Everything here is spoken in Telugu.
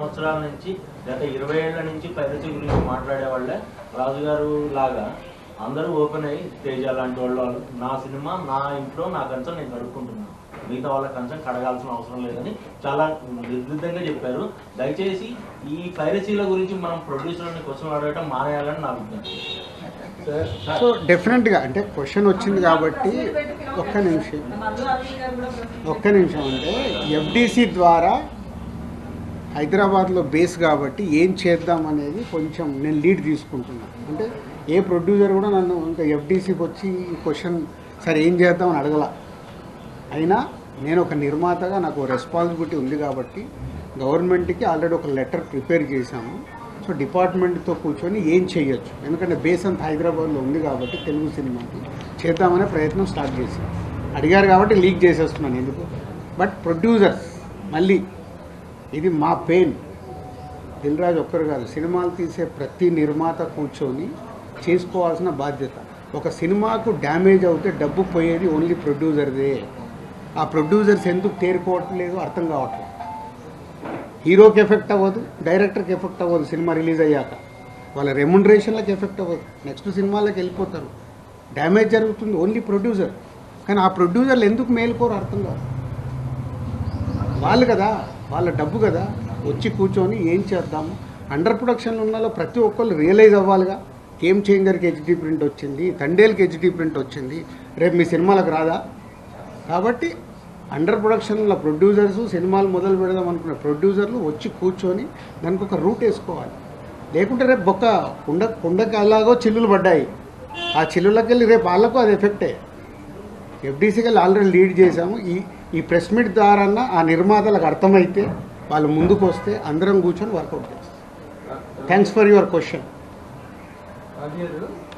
సంవత్సరాల నుంచి గత 20 ఏళ్ల నుంచి పైరసీ గురించి మాట్లాడే వాళ్ళే రాజుగారు లాగా అందరూ ఓపెన్ అయ్యి తేజ లాంటి వాళ్ళు నా సినిమా నా ఇంట్లో నా కన్సర్న్ నేను కడుక్కుంటున్నాను, మిగతా వాళ్ళ కన్సర్న్ కడగాల్సిన అవసరం లేదని చాలా నిర్దిష్టంగా చెప్పారు. దయచేసి ఈ పైరసీల గురించి మనం ప్రొడ్యూసర్ని క్వశ్చన్ అడగటం మానేయాలని నా విజ్ఞప్తి. సో డెఫినెట్గా అంటే క్వశ్చన్ వచ్చింది కాబట్టి ఒక్క నిమిషం అంటే ఎఫ్డిసి ద్వారా హైదరాబాద్లో బేస్ కాబట్టి ఏం చేద్దాం అనేది కొంచెం నేను లీడ్ తీసుకుంటున్నాను. అంటే ఏ ప్రొడ్యూసర్ కూడా నన్ను ఇంకా ఎఫ్డిసికి వచ్చి ఈ క్వశ్చన్ సరే ఏం చేద్దామని అడగల. అయినా నేను ఒక నిర్మాతగా నాకు రెస్పాన్సిబిలిటీ ఉంది కాబట్టి గవర్నమెంట్కి ఆల్రెడీ ఒక లెటర్ ప్రిపేర్ చేశాము. సో డిపార్ట్మెంట్తో కూర్చొని ఏం చేయొచ్చు, ఎందుకంటే బేస్ అంతా హైదరాబాద్లో ఉంది కాబట్టి తెలుగు సినిమాకి చేద్దామనే ప్రయత్నం స్టార్ట్ చేశాను. అడిగారు కాబట్టి లీక్ చేసేస్తున్నాను ఎందుకు. బట్ ప్రొడ్యూసర్స్ మళ్ళీ ఇది మా పెయిన్, దిల్ రాజు ఒక్కరు కాదు, సినిమాలు తీసే ప్రతి నిర్మాత కూర్చొని చేసుకోవాల్సిన బాధ్యత. ఒక సినిమాకు డ్యామేజ్ అవుతే డబ్బు పోయేది ఓన్లీ ప్రొడ్యూసర్దే. ఆ ప్రొడ్యూసర్స్ ఎందుకు తేరుకోవట్లేదు అర్థం కావట్లేదు. హీరోకి ఎఫెక్ట్ అవ్వదు, డైరెక్టర్కి ఎఫెక్ట్ అవ్వదు, సినిమా రిలీజ్ అయ్యాక వాళ్ళ రెమ్యునరేషన్లకు ఎఫెక్ట్ అవ్వదు, నెక్స్ట్ సినిమాలకు వెళ్ళిపోతారు. డ్యామేజ్ జరుగుతుంది ఓన్లీ ప్రొడ్యూసర్. కానీ ఆ ప్రొడ్యూసర్లు ఎందుకు మేలుకోరు అర్థం కాదు. వాళ్ళు కదా, వాళ్ళ డబ్బు కదా, వచ్చి కూర్చొని ఏం చేద్దాము. అండర్ ప్రొడక్షన్లో ఉన్న ప్రతి ఒక్కళ్ళు రియలైజ్ అవ్వాలిగా. గేమ్ చేంజర్కి హెచ్డీ ప్రింట్ వచ్చింది, తండేల్కి హెచ్డీ ప్రింట్ వచ్చింది, రేపు మీ సినిమాలకు రాదా? కాబట్టి అండర్ ప్రొడక్షన్లో ప్రొడ్యూసర్స్ సినిమాలు మొదలు పెడదాం అనుకున్న ప్రొడ్యూసర్లు వచ్చి కూర్చొని దానికి ఒక రూట్ వేసుకోవాలి. లేకుంటే రేపు కుండకి అలాగో చిల్లులు పడ్డాయి, ఆ చిల్లులకి వెళ్ళి రేపు వాళ్ళకు అది ఎఫెక్టే. ఎఫ్డీసీకి వెళ్ళి ఆల్రెడీ లీడ్ చేశాము. ఈ ప్రెస్ మీట్ ద్వారా ఆ నిర్మాతలకు అర్థమైతే వాళ్ళు ముందుకు వస్తే అందరం కూర్చొని వర్కౌట్ చేస్తాం. Thanks for your question.